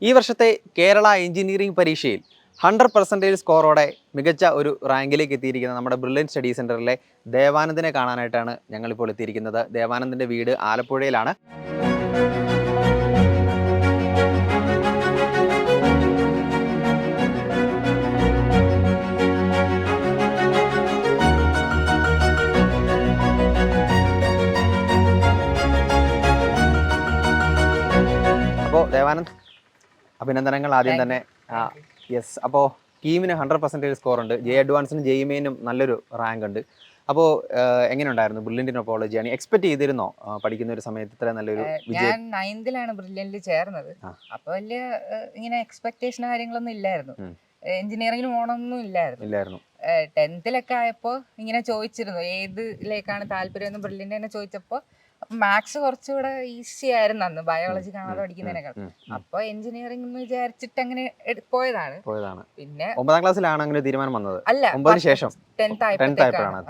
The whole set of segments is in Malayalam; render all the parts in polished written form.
ഈ വർഷത്തെ കേരള എഞ്ചിനീയറിംഗ് പരീക്ഷയിൽ 100% സ്കോറോടെ മികച്ച ഒരു റാങ്കിലേക്ക് എത്തിയിരിക്കുന്ന നമ്മുടെ ബ്രില്യൻറ്റ് സ്റ്റഡി സെൻറ്ററിലെ ദേവാനന്ദിനെ കാണാനായിട്ടാണ് ഞങ്ങളിപ്പോൾ എത്തിയിരിക്കുന്നത്. ദേവാനന്ദിൻ്റെ വീട് ആലപ്പുഴയിലാണ്. അപ്പോൾ ദേവാനന്ദ്, അഭിനന്ദനങ്ങൾ ആദ്യം തന്നെ. യെസ്, അപ്പോൾ കീമിന് 100% സ്കോർ ഉണ്ട്, ജെ അഡ്വാൻസിനും ജെ മെയിനും നല്ലൊരു റാങ്ക് ഉണ്ട്. അപ്പോൾ എങ്ങനെയുണ്ടായിരുന്നു ബ്രില്യൻറ്റിനൊപ്പമുള്ള ജേണി? എക്സ്പെക്ട് ചെയ്തിരുന്നോ പഠിക്കുന്ന ഒരു സമയത്ത് ഇത്ര നല്ലൊരു വിജയം? ഞാൻ 9th ബ്രില്യന്റിൽ ചേർന്നത്. അപ്പൊ വലിയ ഇങ്ങനെ എക്സ്പെക്ടേഷൻ കാര്യങ്ങളൊന്നും ഇല്ലായിരുന്നു. എഞ്ചിനീയറിംഗിൽ പോകണമെന്നും ഇല്ലായിരുന്നു. 10th ആയപ്പോ ഇങ്ങനെ ചോദിച്ചിരുന്നു ഏതിലേക്കാണ് താല്പര്യം. ബ്രില്യന്റ് തന്നെ ചോദിച്ചപ്പോ മാത്സ് കുറച്ചുകൂടെ ഈസി ആയിരുന്നു അന്ന്, ബയോളജി കാണാതെ പഠിക്കുന്നതിനേക്കാൾ. അപ്പൊ എഞ്ചിനീയറിംഗ് എന്ന് വിചാരിച്ചിട്ട് അങ്ങനെ പോയതാണ്. പിന്നെ 9th ക്ലാസ്സിലാണ് അങ്ങനെ തീരുമാനം വന്നത്? അല്ല, 9th ശേഷം 10th ആയപ്പോഴാണ്.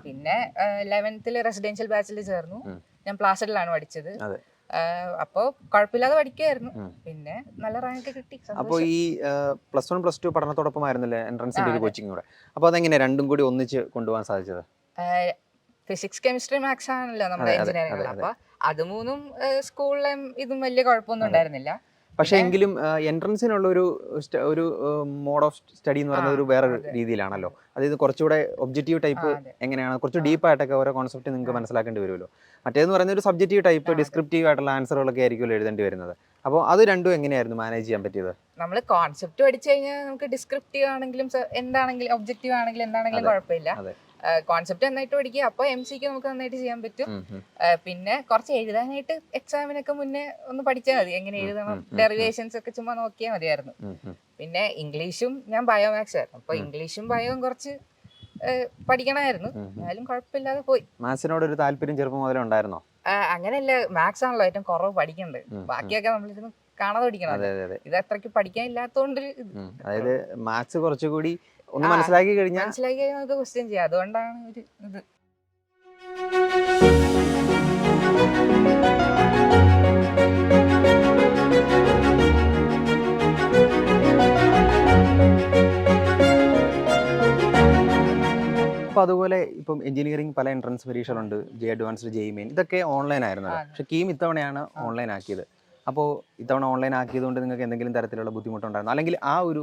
പിന്നെ 11th റെസിഡൻഷ്യൽ ബാച്ചിൽ ചേർന്നു. ഞാൻ പ്ലാസഡിലാണ് പഠിച്ചത്. അപ്പോ കുഴപ്പമില്ലാതെ പഠിക്കുമായിരുന്നു. പിന്നെ നല്ല റാങ്ക് കിട്ടി. അപ്പോൾ ഈ +1 +2 പഠനത്തോടൊപ്പമായിരുന്നില്ലേ എൻട്രൻസിന്റെ ഒരു കോച്ചിങ് കൂടെ? അപ്പോൾ അതെങ്ങനെ രണ്ടും കൂടി ഒന്നിച്ച് കൊണ്ടുപോകാൻ സാധിച്ചത്? ഫിസിക്സ്, കെമിസ്ട്രി, മാത്സ് ആണല്ലോ നമ്മുടെ എഞ്ചിനീയറിംഗ്. അപ്പൊ അത് മൂന്നും സ്കൂളിലും ഇതും വലിയ കുഴപ്പമൊന്നും ഉണ്ടായിരുന്നില്ല. പക്ഷേ എങ്കിലും എൻട്രൻസിനുള്ള ഒരു മോഡ് ഓഫ് സ്റ്റഡി എന്ന് പറയുന്നത് ഒരു വേറെ രീതിയിലാണല്ലോ. അതായത് കുറച്ചുകൂടെ ഒബ്ജക്റ്റീവ് ടൈപ്പ് എങ്ങനെയാണ്, കുറച്ച് ഡീപ്പായിട്ടൊക്കെ ഓരോ കോൺസെപ്റ്റ് നിങ്ങൾക്ക് മനസ്സിലാക്കേണ്ടി വരുമല്ലോ. മറ്റേന്ന് പറയുന്ന ഒരു സബ്ജക്റ്റീവ് ടൈപ്പ് ഡിസ്ക്രിപ്റ്റീവ് ആയിട്ടുള്ള ആൻസറുകളൊക്കെ ആയിരിക്കുമല്ലോ എഴുതേണ്ടി വരുന്നത്. അപ്പോൾ അത് രണ്ടും എങ്ങനെയായിരുന്നു മാനേജ് ചെയ്യാൻ പറ്റിയത്? നമ്മൾ കോൺസെപ്റ്റ് പഠിച്ചു കഴിഞ്ഞാൽ നമുക്ക് ഡിസ്ക്രിപ്റ്റീവ് ആണെങ്കിലും എന്താണെങ്കിലും ഒബ്ജക്റ്റീവ് ആണെങ്കിലും എന്താണെങ്കിലും കുഴപ്പമില്ല. കോൺസെപ്റ്റ് നന്നായിട്ട് പഠിക്കുക, അപ്പോൾ MCQ നമുക്ക് നന്നായിട്ട് ചെയ്യാൻ പറ്റും. പിന്നെ കുറച്ച് എഴുതാനായിട്ട് എക്സാമിനൊക്കെ മുന്നേ ഒന്ന് പഠിച്ചാൽ മതി, എങ്ങനെ എഴുതണം, ഡെറിവേഷൻസ് ഒക്കെ ചുമ്മാ നോക്കിയാൽ മതിയായിരുന്നു. പിന്നെ ഇംഗ്ലീഷും, ഞാൻ ബയോമാത്സ് ആയിരുന്നു, അപ്പൊ ഇംഗ്ലീഷും ബയോയും കുറച്ച് പഠിക്കണമായിരുന്നു. എന്നാലും കുഴപ്പമില്ലാതെ പോയി. മാത്സിനോട് ഒരു താല്പര്യം ചെറുപ്പം മുതലേ ഉണ്ടായിരുന്നോ? അങ്ങനെയല്ല, മാത്സ് ആണല്ലോ ഏറ്റവും കുറവ് പഠിക്കേണ്ടത്. ബാക്കിയൊക്കെ നമ്മളിരുന്ന് കാണാതെ പഠിക്കണം. ഇത് അത്രയ്ക്ക് പഠിക്കാൻ ഇല്ലാത്തതുകൊണ്ട്, അതായത് മാത്സ് കുറച്ചുകൂടി ഒന്ന് മനസ്സിലാക്കി കഴിഞ്ഞാൽ നമുക്ക് ക്വസ്റ്റ്യൻ ചെയ്യാം. അതുകൊണ്ടാണ് ഒരു ഇത്. അപ്പോൾ അതുപോലെ ഇപ്പം എഞ്ചിനീയറിംഗ് പല എൻട്രൻസ് പരീക്ഷകളുണ്ട്, ജെ അഡ്വാൻസ്ഡ്, ജെ മെയിൻ, ഇതൊക്കെ ഓൺലൈൻ ആയിരുന്നല്ലോ. പക്ഷേ കീം ഇത്തവണയാണ് ഓൺലൈൻ ആക്കിയത്. അപ്പോൾ ഇത്തവണ ഓൺലൈൻ ആക്കിയതുകൊണ്ട് നിങ്ങൾക്ക് എന്തെങ്കിലും തരത്തിലുള്ള ബുദ്ധിമുട്ടുണ്ടായിരുന്നു, അല്ലെങ്കിൽ ആ ഒരു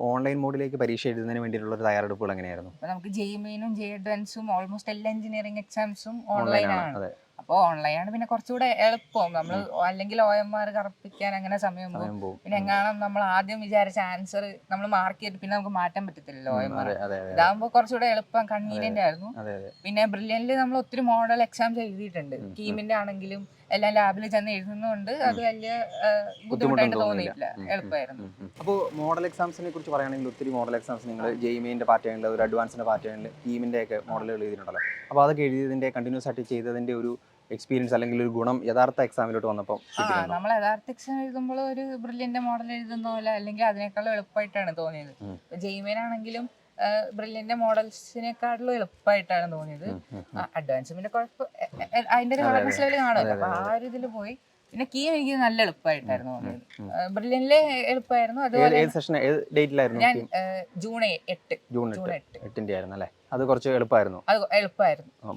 ഓൺലൈൻ മോഡിലേക്ക് പരീക്ഷ എഴുതുന്നതിന് വേണ്ടിയിട്ടുള്ള ഒരു തയ്യാറെടുപ്പുകൾ എങ്ങനെയായിരുന്നു? നമുക്ക് ജെ മെയിനും ജെ അഡ്വാൻസും ഓൾമോസ്റ്റ് എല്ലാ എഞ്ചിനീയറിംഗ് എക്സാംസും ഓൺലൈനാണ്. അപ്പോൾ ഓൺലൈനാണ് പിന്നെ കുറച്ചുകൂടെ എളുപ്പം. നമ്മൾ അല്ലെങ്കിൽ OMR കറപ്പിക്കാൻ അങ്ങനെ സമയം പോകും. പിന്നെ എങ്ങാനും നമ്മൾ ആദ്യം വിചാരിച്ച ആൻസർ നമ്മൾ മാർക്ക് ചെയ്തിട്ട് പിന്നെ നമുക്ക് മാറ്റാൻ പറ്റത്തില്ലല്ലോ OMR. ഇതാകുമ്പോൾ കുറച്ചുകൂടെ എളുപ്പം, കൺവീനിയന്റ് ആയിരുന്നു. പിന്നെ ബ്രില്യന്റിൽ നമ്മൾ ഒത്തിരി മോഡൽ എക്സാംസ് എഴുതിയിട്ടുണ്ട്. കീമിന്റെ ആണെങ്കിലും എല്ലാം ലാബിൽ ചെന്ന് എഴുതുന്നതുകൊണ്ട് അത് വലിയ ബുദ്ധിമുട്ടായിട്ട് തോന്നിയില്ല, എളുപ്പമായിരുന്നു. അപ്പോൾ മോഡൽ എക്സാംസിനെ കുറിച്ച് പറയുകയാണെങ്കിൽ ഒത്തിരി മോഡൽ എക്സാംസ് നിങ്ങൾ ജെഇമെയിൻ്റെ പാറ്റേണിൽ, ഒരു അഡ്വാൻസിൻ്റെ പാറ്റേണിൽ കീമിൻ്റെ ഒക്കെ മോഡലുകൾ എഴുതിയിട്ടുണ്ടല്ലോ. അപ്പോൾ അതൊക്കെ എഴുതിയതിൻ്റെ കണ്ടിന്യൂസ് ആയിട്ട് ചെയ്തതിൻ്റെ ഒരു എക്സ്പീരിയൻസ് അല്ലെങ്കിൽ ഒരു ഗുണം യഥാർത്ഥ എക്സാമിലോട്ട് വന്നപ്പോൾ നമ്മൾ യഥാർത്ഥ എക്സാം എഴുതുമ്പോൾ ഒരു ബ്രില്യന്റ് മോഡൽ എഴുതുന്ന പോലെ അല്ലെങ്കിൽ അതിനേക്കാളും എളുപ്പമായിട്ടാണ് തോന്നിയത്. ജെഇമെയിൻ ആണെങ്കിലും ബ്രില്യന്റ് മോഡൽസിനെക്കാളും എളുപ്പമായിട്ടാണ് തോന്നിയത്. അഡ്വാൻസ് പിന്നെ കുഴപ്പം അതിന്റെ ഒരു ഹാർഡ്നെസ് ലെവൽ കാണുമല്ലോ. അപ്പൊ ആ ഒരു ഇതിൽ പോയി. പിന്നെ കീം എനിക്ക് നല്ല എളുപ്പമായിട്ടായിരുന്നു തോന്നിയത്. ബ്രില്യന്റില് എളുപ്പമായിരുന്നു. അതുപോലെ ഞാൻ ജൂൺ 8 ആയിരുന്നല്ലേ? അത് കുറച്ച് എളുപ്പമായിരുന്നു.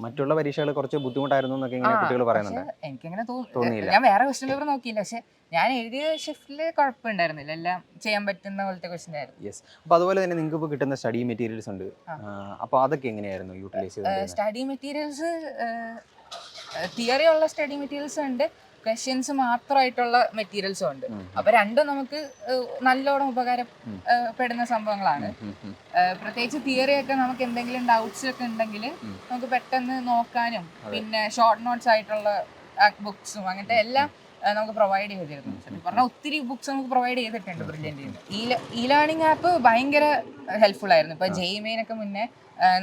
മറ്റുള്ള പരീക്ഷകൾ കുറച്ച് ബുദ്ധിമുട്ടായിരുന്നു എന്നൊക്കെ ഇങ്ങനെ കുട്ടികൾ പറയുന്നുണ്ട്. എനിക്കങ്ങനെ തോന്നിയില്ല. ഞാൻ വേറെ ക്വസ്റ്റ്യൻ പേപ്പർ നോക്കിയില്ല, പക്ഷെ ഞാൻ എഴുതിയ ഷിഫ്റ്റില് കുഴപ്പമുണ്ടായിരുന്നില്ല. എല്ലാം ചെയ്യാൻ പറ്റുന്ന പോലത്തെ ക്വസ്റ്റ്യൻ ആയിരുന്നു. യെസ്. അപ്പോൾ അതുപോലെ തന്നെ നിങ്ങൾക്ക് ഇപ്പോൾ കിട്ടുന്ന സ്റ്റഡി മെറ്റീരിയൽസ് ഉണ്ട്. അപ്പോൾ അതൊക്കെ എങ്ങനെയായിരുന്നു യൂട്ടിലൈസ് ചെയ്തത്? സ്റ്റഡി മെറ്റീരിയൽസ്, തിയറി ഉള്ള സ്റ്റഡി മെറ്റീരിയൽസ് ഉണ്ട്, ക്വസ്റ്റ്യൻസ് മാത്രമായിട്ടുള്ള മെറ്റീരിയൽസും ഉണ്ട്. അപ്പൊ രണ്ടും നമുക്ക് നല്ലോണം ഉപകാരപ്പെടുന്ന സംഭവങ്ങളാണ്. പ്രത്യേകിച്ച് തിയറി ഒക്കെ നമുക്ക് എന്തെങ്കിലും ഡൗട്ട്സ് ഒക്കെ ഉണ്ടെങ്കിൽ നമുക്ക് പെട്ടെന്ന് നോക്കാനും, പിന്നെ ഷോർട്ട് നോട്ട്സ് ആയിട്ടുള്ള ബുക്സും അങ്ങനത്തെ എല്ലാം നമുക്ക് പ്രൊവൈഡ് ചെയ്തിരുന്നു. പറഞ്ഞാൽ ഒത്തിരി ബുക്സ് നമുക്ക് പ്രൊവൈഡ് ചെയ്തിട്ടുണ്ട് ബ്രില്യന്റിൽ. ഈ ലേണിംഗ് ആപ്പ് ഭയങ്കര ഹെൽപ്ഫുൾ ആയിരുന്നു. ഇപ്പൊ ജെഇമെയിൻ ഒക്കെ മുന്നേ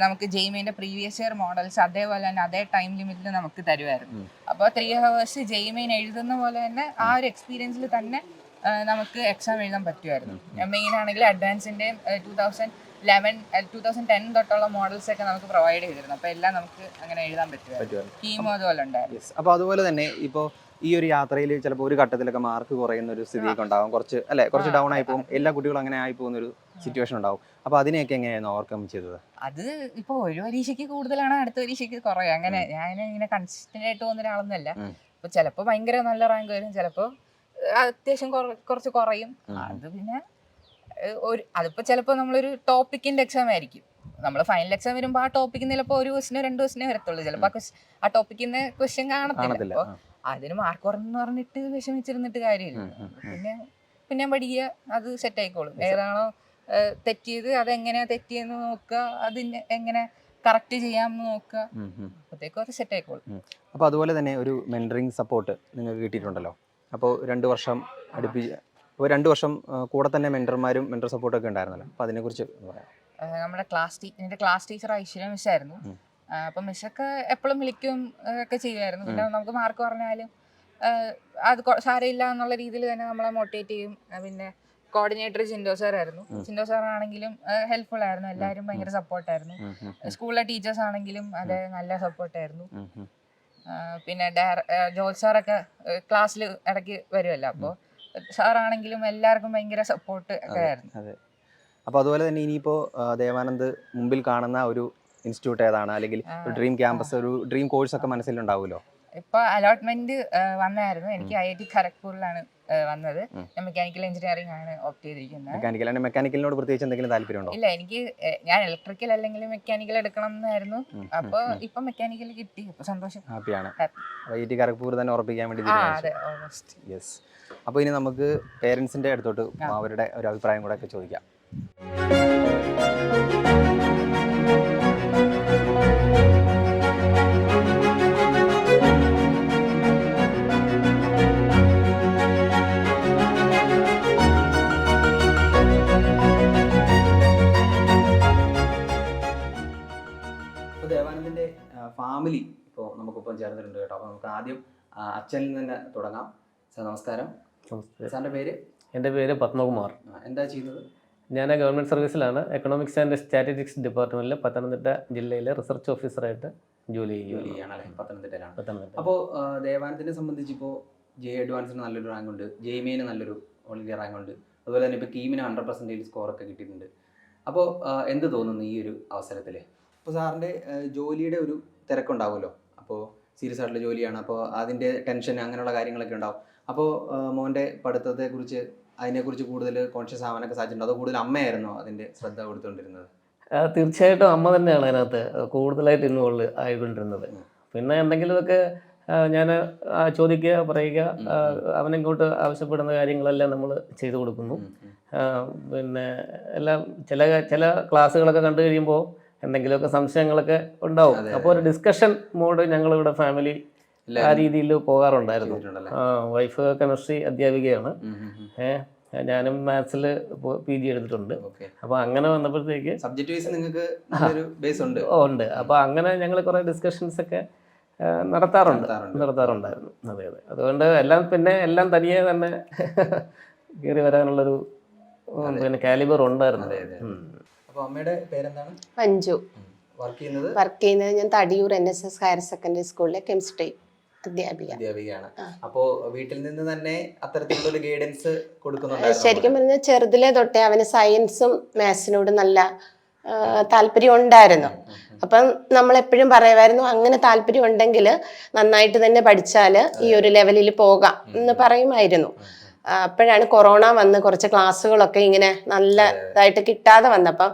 നമുക്ക് ജെഇമെയിൻ്റെ പ്രീവിയസ് ഇയർ മോഡൽസ് അതേപോലെ തന്നെ അതേ ടൈം ലിമിറ്റിൽ നമുക്ക് തരുമായിരുന്നു. അപ്പോൾ 3 hours ജെഇമെയിൻ എഴുതുന്ന പോലെ തന്നെ ആ ഒരു എക്സ്പീരിയൻസിൽ തന്നെ നമുക്ക് എക്സാം എഴുതാൻ പറ്റുമായിരുന്നു. മെയിൻ ആണെങ്കിൽ അഡ്വാൻസിൻ്റെയും 2010 തൊട്ടുള്ള മോഡൽസ് ഒക്കെ നമുക്ക് പ്രൊവൈഡ് ചെയ്തിരുന്നു. അപ്പോൾ എല്ലാം നമുക്ക് അങ്ങനെ എഴുതാൻ പറ്റുമായിരുന്നു. കീമോ അതുപോലെ ഉണ്ടായിരുന്നു. അപ്പോൾ അതുപോലെ തന്നെ ഇപ്പോൾ ഈ ഒരു യാത്രയിൽ ചിലപ്പോൾ ഒരു ഘട്ടത്തിലൊക്കെ മാർക്ക് കുറയുന്ന ഒരു സ്ഥിതിയൊക്കെ ഉണ്ടാവും, കുറച്ച് ഡൗൺ ആയി പോകും, എല്ലാ കുട്ടികളും അങ്ങനെ ആയി പോകുന്ന ഒരു സിറ്റുവേഷൻ ഉണ്ടാവും. അപ്പോൾ അതിനെയൊക്കെ എങ്ങനെയായിരുന്നു ഓവർകം ചെയ്തത്? അത് ഇപ്പോൾ ഒരു പരീക്ഷയ്ക്ക് കൂടുതലാണ്, അടുത്ത പരീക്ഷയ്ക്ക് കുറയും, അങ്ങനെ ഞാൻ ഇങ്ങനെ കൺസിസ്റ്റന്റ് ആയിട്ട് പോകുന്ന ഒരാളൊന്നുമല്ല. ഇപ്പൊ ചിലപ്പോൾ ഭയങ്കര നല്ല റാങ്ക് വരും, ചിലപ്പോൾ അത്യാവശ്യം കുറച്ച് കുറയും. അത് പിന്നെ അതിപ്പോ ചിലപ്പോൾ നമ്മളൊരു ടോപ്പിക്കിന്റെ എക്സാം ആയിരിക്കും, നമ്മൾ ഫൈനൽ എക്സാം വരുമ്പോൾ ആ ടോപ്പിക്കിന് ചിലപ്പോൾ ഒരു ക്വസ്റ്റിനോ 2 ക്വസ്റ്റിനോ വരത്തുള്ളൂ, ചിലപ്പോൾ ആ ടോപ്പിക്കിന്റെ ക്വസ്റ്റ്യൻ കാണത്തില്ല. അപ്പോൾ അതിന് മാർക്ക് കുറഞ്ഞെന്ന് പറഞ്ഞിട്ട് വിഷമിച്ചിരുന്നിട്ട് കാര്യമില്ല. പിന്നെ പഠിക്കുക, അത് സെറ്റ് ആയിക്കോളും. ഏതാണോ തെറ്റിയത് അതെങ്ങനെയാ തെറ്റിയെന്ന് നോക്കുക, അതിന് എങ്ങനെ കറക്റ്റ് ചെയ്യാമെന്ന് നോക്കുക, അപ്പോഴത്തേക്കും അത് സെറ്റ് ആയിക്കോളും. അപ്പോൾ അതുപോലെ തന്നെ ഒരു മെന്ററിങ് സപ്പോർട്ട് നിങ്ങൾക്ക് കിട്ടിയിട്ടുണ്ടല്ലോ. അപ്പോൾ 2 വർഷം അപ്പോൾ 2 വർഷം കൂടെ തന്നെ മെന്റർമാരും മെന്റർ സപ്പോർട്ടൊക്കെ ഉണ്ടായിരുന്നല്ലോ. അപ്പോൾ അതിനെക്കുറിച്ച് പറയാം. നമ്മുടെ എൻ്റെ ക്ലാസ് ടീച്ചർ ഐശ്വര്യ മിസ്സായിരുന്നു. അപ്പം മിസ്സൊക്കെ എപ്പോഴും വിളിക്കും ഒക്കെ ചെയ്യുമായിരുന്നു. പിന്നെ നമുക്ക് മാർക്ക് പറഞ്ഞാലും അത് സാരമില്ല എന്നുള്ള രീതിയിൽ തന്നെ നമ്മളെ മോട്ടിവേറ്റ് ചെയ്യും. പിന്നെ കോർഡിനേറ്റർ ചിൻഡോ സാറായിരുന്നു. ചിൻഡോ സാറാണെങ്കിലും ഹെൽപ്ഫുൾ ആയിരുന്നു, എല്ലാവരും ഭയങ്കര സപ്പോർട്ടായിരുന്നു. സ്കൂളിലെ ടീച്ചേഴ്സ് ആണെങ്കിലും അതെ നല്ല സപ്പോർട്ടായിരുന്നു. പിന്നെ ജോൽ സാറൊക്കെ ക്ലാസ്സിൽ ഇടയ്ക്ക് വരുമല്ലോ, അപ്പോൾ സാറാണെങ്കിലും എല്ലാവർക്കും ഭയങ്കര സപ്പോർട്ട് ഒക്കെ ആയിരുന്നു. അതെ. അപ്പോൾ അതുപോലെ തന്നെ ഇനിയിപ്പോൾ ദേവാനന്ദ് മുമ്പിൽ കാണുന്ന ഒരു ഇൻസ്റ്റിറ്റ്യൂട്ട് ഏതാണ്, അല്ലെങ്കിൽ ഒരു ഡ്രീം ക്യാമ്പസ്, ഒരു ഡ്രീം കോഴ്സ് ഒക്കെ മനസ്സിലുണ്ടാവുമല്ലോ? ഇപ്പോൾ അലോട്ട്മെന്റ് വന്നായിരുന്നു, എനിക്ക് IIT ഖരഗ്പൂരിലാണ് വന്നത്. ഞാൻ മെക്കാനിക്കൽ എഞ്ചിനീയറിംഗ് ആണ് ഓപ്റ്റ് ചെയ്തിരിക്കുന്നത്. മെക്കാനിക്കലിനോട് പ്രത്യേകിച്ച് എന്തെങ്കിലും താല്പര്യമുണ്ടോ? ഇല്ല, എനിക്ക് ഞാൻ ഇലക്ട്രിക്കൽ അല്ലെങ്കിൽ മെക്കാനിക്കൽ എടുക്കണം എന്നായിരുന്നു. അപ്പോൾ ഇപ്പം മെക്കാനിക്കൽ കിട്ടി, അപ്പോൾ സന്തോഷം, ഹാപ്പിയാണ്. IIT ഖരഗ്പൂർ തന്നെ ഉറപ്പിക്കാൻ വേണ്ടി. അതെ, ഓൾമോസ്റ്റ്. യെസ്. അപ്പോൾ ഇനി നമുക്ക് പേരൻസിൻ്റെ അടുത്തോട്ട് അവരുടെ ഒരു അഭിപ്രായം കൂടെ ഒക്കെ ചോദിക്കാം. ദേവാനന്ദിന്റെ ഫാമിലി ഇപ്പോൾ നമുക്കിപ്പം ചേർന്നിട്ടുണ്ട് കേട്ടോ. അപ്പോൾ നമുക്ക് ആദ്യം അച്ഛനിൽ നിന്ന് തുടങ്ങാം. സാർ നമസ്കാരം. സാറിൻ്റെ പേര്? എൻ്റെ പേര് പത്മകുമാർ. എന്താ ചെയ്യുന്നത്? ഞാൻ ഗവൺമെൻറ് സർവീസിലാണ്. എക്കണോമിക്സ് ആൻഡ് സ്റ്റാറ്റിസ്റ്റിക്സ് ഡിപ്പാർട്ട്മെൻറ്റിൽ പത്തനംതിട്ട ജില്ലയിലെ റിസർച്ച് ഓഫീസറായിട്ട് ജോലി ചെയ്യുകയാണല്ലേ? പത്തനംതിട്ടയിലാണ്. അപ്പോൾ ദേവാനന്ദിനെ സംബന്ധിച്ച് ഇപ്പോൾ JEE അഡ്വാൻസിന് നല്ലൊരു റാങ്ക് ഉണ്ട്, JEE നല്ലൊരു ഓൾ ഇന്ത്യ റാങ്ക് ഉണ്ട്, അതുപോലെ തന്നെ ഇപ്പോൾ കീമിന് 100% സ്കോറൊക്കെ കിട്ടിയിട്ടുണ്ട്. അപ്പോൾ എന്ത് തോന്നുന്നു ഈ ഒരു അവസരത്തിൽ? ഇപ്പോൾ സാറിൻ്റെ ജോലിയുടെ ഒരു തിരക്കുണ്ടാവുമല്ലോ, അപ്പോൾ സീരിയസ് ആയിട്ടുള്ള ജോലിയാണ്, അപ്പോൾ അതിൻ്റെ ടെൻഷൻ അങ്ങനെയുള്ള കാര്യങ്ങളൊക്കെ ഉണ്ടാവും. അപ്പോൾ മോൻ്റെ പഠിത്തത്തെക്കുറിച്ച് അതിനെക്കുറിച്ച് കൂടുതൽ കോൺഷ്യസ് ആവാനൊക്കെ സാധിച്ചിട്ടുണ്ടോ, അതോ കൂടുതൽ അമ്മയായിരുന്നോ അതിൻ്റെ ശ്രദ്ധ കൊടുത്തുകൊണ്ടിരുന്നത്? തീർച്ചയായിട്ടും അമ്മ തന്നെയാണ് അതിനകത്ത് കൂടുതലായിട്ട് ഇൻവോൾവ് ആയിക്കൊണ്ടിരുന്നത്. പിന്നെ എന്തെങ്കിലുമൊക്കെ ഞാൻ ചോദിക്കുക, പറയുക, അവനിങ്ങോട്ട് ആവശ്യപ്പെടുന്ന കാര്യങ്ങളെല്ലാം നമ്മൾ ചെയ്തു കൊടുക്കുന്നു. പിന്നെ എല്ലാം ചില ക്ലാസ്സുകളൊക്കെ കണ്ടു കഴിയുമ്പോൾ എന്തെങ്കിലുമൊക്കെ സംശയങ്ങളൊക്കെ ഉണ്ടാവും. അപ്പോൾ ഒരു ഡിസ്കഷൻ മോഡ് ഞങ്ങളിവിടെ ഫാമിലി ആ രീതിയിൽ പോകാറുണ്ടായിരുന്നു. വൈഫ് കെമിസ്ട്രി അധ്യാപികയാണ്, ഞാനും മാത്സിൽ PG എടുത്തിട്ടുണ്ട്. അപ്പോൾ അങ്ങനെ വന്നപ്പോഴത്തേക്ക് ഉണ്ട്. അപ്പോൾ അങ്ങനെ ഞങ്ങൾ കുറേ ഡിസ്കഷൻസ് ഒക്കെ നടത്താറുണ്ടായിരുന്നു. അതെ. അതുകൊണ്ട് എല്ലാം തനിയെ തന്നെ കയറി വരാനുള്ളൊരു പിന്നെ കാലിബർ ഉണ്ടായിരുന്നു. മഞ്ജു. വർക്ക് ചെയ്യുന്നത് ഞാൻ തടിയൂർ NSS ഹയർ സെക്കൻഡറി സ്കൂളിലെ കെമിസ്ട്രി അധ്യാപികയാണ്. അപ്പോൾ വീട്ടിൽ നിന്ന് തന്നെ അത്തരത്തിലുള്ള ഗൈഡൻസ് കൊടുക്കുന്നുണ്ട്? ശരിക്കും പറഞ്ഞാൽ ചെറുതിലെ തൊട്ടേ അവന് സയൻസും മാത്സിനോട് നല്ല താല്പര്യം ഉണ്ടായിരുന്നു. അപ്പം നമ്മളെപ്പോഴും പറയുമായിരുന്നു, അങ്ങനെ താല്പര്യം ഉണ്ടെങ്കിൽ നന്നായിട്ട് തന്നെ പഠിച്ചാൽ ഈ ഒരു ലെവലിൽ പോകാം എന്ന് പറയുമായിരുന്നു. അപ്പോഴാണ് കൊറോണ വന്ന് കുറച്ച് ക്ലാസ്സുകളൊക്കെ ഇങ്ങനെ നല്ലതായിട്ട് കിട്ടാതെ വന്നപ്പം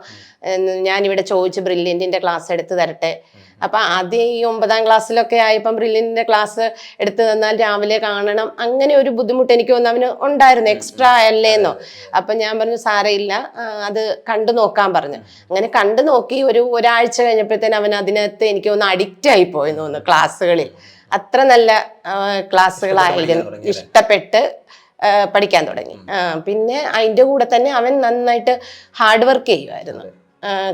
ഞാനിവിടെ ചോദിച്ചു ബ്രില്യൻറ്റിൻ്റെ ക്ലാസ് എടുത്ത് തരട്ടെ. അപ്പം ആദ്യം ഈ 9ാം ക്ലാസ്സിലൊക്കെ ആയപ്പം ബ്രില്യൻറ്റിൻ്റെ ക്ലാസ് എടുത്ത് തന്നാൽ രാവിലെ കാണണം, അങ്ങനെ ഒരു ബുദ്ധിമുട്ട് എനിക്ക് തോന്നുന്നു അവന് ഉണ്ടായിരുന്നു, എക്സ്ട്രാ അല്ലേന്നോ. അപ്പം ഞാൻ പറഞ്ഞു സാരമില്ല, അത് കണ്ടു നോക്കാൻ പറഞ്ഞു. അങ്ങനെ കണ്ടു നോക്കി ഒരാഴ്ച കഴിഞ്ഞപ്പോഴത്തേന് അവൻ അതിനകത്ത് എനിക്ക് തോന്നുന്നു അഡിക്റ്റ് ആയി പോയെന്ന് തോന്നുന്നു. ക്ലാസ്സുകളിൽ അത്ര നല്ല ക്ലാസ്സുകളായിരുന്നു, ഇഷ്ടപ്പെട്ട് പഠിക്കാൻ തുടങ്ങി. പിന്നെ അതിൻ്റെ കൂടെ തന്നെ അവൻ നന്നായിട്ട് ഹാർഡ് വർക്ക് ചെയ്യുമായിരുന്നു,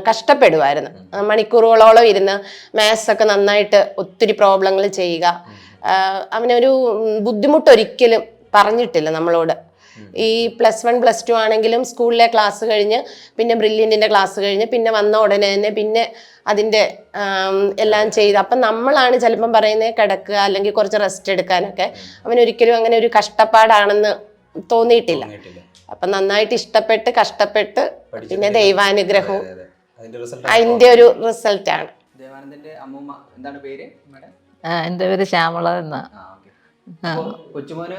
കഷ്ടപ്പെടുമായിരുന്നു. മണിക്കൂറുകളോളം ഇരുന്ന് മാത്സ് ഒക്കെ നന്നായിട്ട് ഒത്തിരി പ്രോബ്ലങ്ങൾ ചെയ്യുക. അവനൊരു ബുദ്ധിമുട്ടൊരിക്കലും പറഞ്ഞിട്ടില്ല നമ്മളോട്. ഈ +1 +2 ആണെങ്കിലും സ്കൂളിലെ ക്ലാസ് കഴിഞ്ഞ് പിന്നെ ബ്രില്യൻറ്റിൻ്റെ ക്ലാസ് കഴിഞ്ഞ് പിന്നെ വന്ന ഉടനെ തന്നെ പിന്നെ അതിൻ്റെ എല്ലാം ചെയ്ത് അപ്പം നമ്മളാണ് ചിലപ്പം പറയുന്നത് കിടക്കുക അല്ലെങ്കിൽ കുറച്ച് റെസ്റ്റ് എടുക്കാനൊക്കെ. അവനൊരിക്കലും അങ്ങനെ ഒരു കഷ്ടപ്പാടാണെന്ന് തോന്നിയിട്ടില്ല. അപ്പം നന്നായിട്ട് ഇഷ്ടപ്പെട്ട് കഷ്ടപ്പെട്ട് പിന്നെ ദൈവാനുഗ്രഹവും അതിൻ്റെ ഒരു റിസൾട്ടാണ്. ദേവാനന്ദന്റെ അമ്മൂമ്മ എന്താണ് പേര്? എൻ്റെ പേര് ശ്യാമള എന്നാ. കൊച്ചുമോന്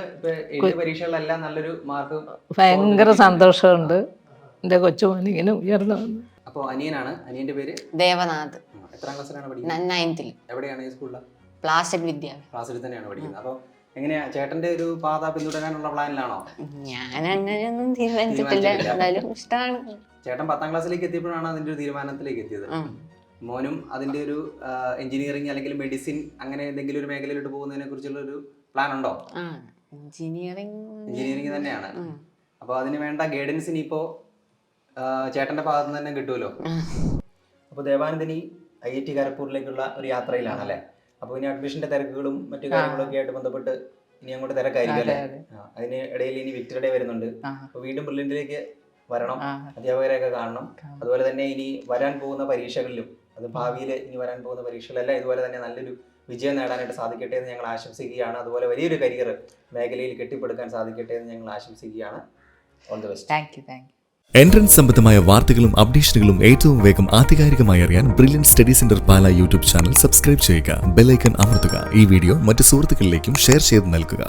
എഴുതിയ പരീക്ഷകളിലെല്ലാം നല്ലൊരു മാർക്ക്. ഭയങ്കര സന്തോഷമുണ്ട് എൻ്റെ കൊച്ചുമോൻ ഇങ്ങനെ ഉയർന്നു വന്നു. അപ്പോൾ അനിയനാണ്, അനിയന്റെ പേര് ദേവനാഥ്. എത്രാം ക്ലാസ്സിലാണ് പഠിക്കുന്നത്? 9th. എവിടെയാണ് ഈ സ്കൂളിൽ? പ്ലാസ്റ്റഡ് വിദ്യാലയം. ക്ലാസ്സിൽ തന്നെയാണ് പഠിക്കുന്നത്. അപ്പോൾ എങ്ങനെയാ ചേട്ടന്റെ ഒരു പാത പിന്തുടരാനുള്ള പ്ലാനിലാണോ? ഞാൻ അങ്ങനെയൊന്നും തീരുമാനിച്ചിട്ടില്ല, എന്നാലും ഇഷ്ടമാണ്. ചേട്ടൻ 10ാം ക്ലാസ്സിലേക്ക് എത്തിയപ്പോഴാണ് അതിന്റെ ഒരു തീരുമാനത്തിലേക്ക് എത്തിയത്. മോനും അതിന്റെ ഒരു എഞ്ചിനീയറിംഗ് അല്ലെങ്കിൽ മെഡിസിൻ അങ്ങനെ എന്തെങ്കിലും ഒരു മേഖലയിലോട്ട് പോകുന്നതിനെ കുറിച്ചുള്ള ഒരു പ്ലാൻ ഉണ്ടോ? എഞ്ചിനീയറിംഗ് തന്നെയാണ്. അപ്പോൾ അതിന് വേണ്ട ഗൈഡൻസ് ഇനിയിപ്പോ ചേട്ടന്റെ ഭാഗത്ത് നിന്ന് തന്നെ കിട്ടുമല്ലോ. അപ്പോൾ ദേവാനന്ദനി IIT ഖരഗ്പൂരിലേക്കുള്ള ഒരു യാത്രയിലാണ് അല്ലേ? അപ്പോൾ ഇനി അഡ്മിഷന്റെ തിരക്കുകളും മറ്റു കാര്യങ്ങളൊക്കെ ആയിട്ട് ബന്ധപ്പെട്ട് ഇനി അങ്ങോട്ട് തിരക്കായിരിക്കും അല്ലേ? അതിന് ഇടയിൽ ഇനി വിക്ടറി ഡേ വരുന്നുണ്ട്. അപ്പോൾ വീണ്ടും ബ്രില്യന്റിലേക്ക് വരണം, അധ്യാപകരെയൊക്കെ കാണണം. അതുപോലെ തന്നെ ഇനി വരാൻ പോകുന്ന പരീക്ഷകളിലും അത് ഭാവിയിൽ ഇനി വരാൻ പോകുന്ന പരീക്ഷകളെല്ലാം ഇതുപോലെ തന്നെ നല്ലൊരു വിജയം നേടാനായിട്ട് സാധിക്കട്ടെ എന്ന് ഞങ്ങൾ ആശംസിക്കുകയാണ്. അതുപോലെ വലിയൊരു കരിയർ മേഖലയിൽ കെട്ടിപ്പടുക്കാൻ സാധിക്കട്ടെ എന്ന് ഞങ്ങൾ ആശംസിക്കുകയാണ്. All the best. Thank you. Entrance സംബന്ധമായ വാർത്തകളും അപ്ഡേഷനുകളും ഏറ്റവും വേഗം ആധികാരികമായി അറിയാൻ ബ്രില്യൻറ്റ് സ്റ്റഡി സെന്റർ പാല യൂട്യൂബ് ചാനൽ സബ്സ്ക്രൈബ് ചെയ്യുക. ബെൽ ഐക്കൺ അമർത്തുക. ഈ വീഡിയോ മറ്റു സുഹൃത്തുക്കളിലേക്കും ഷെയർ ചെയ്ത് നൽകുക.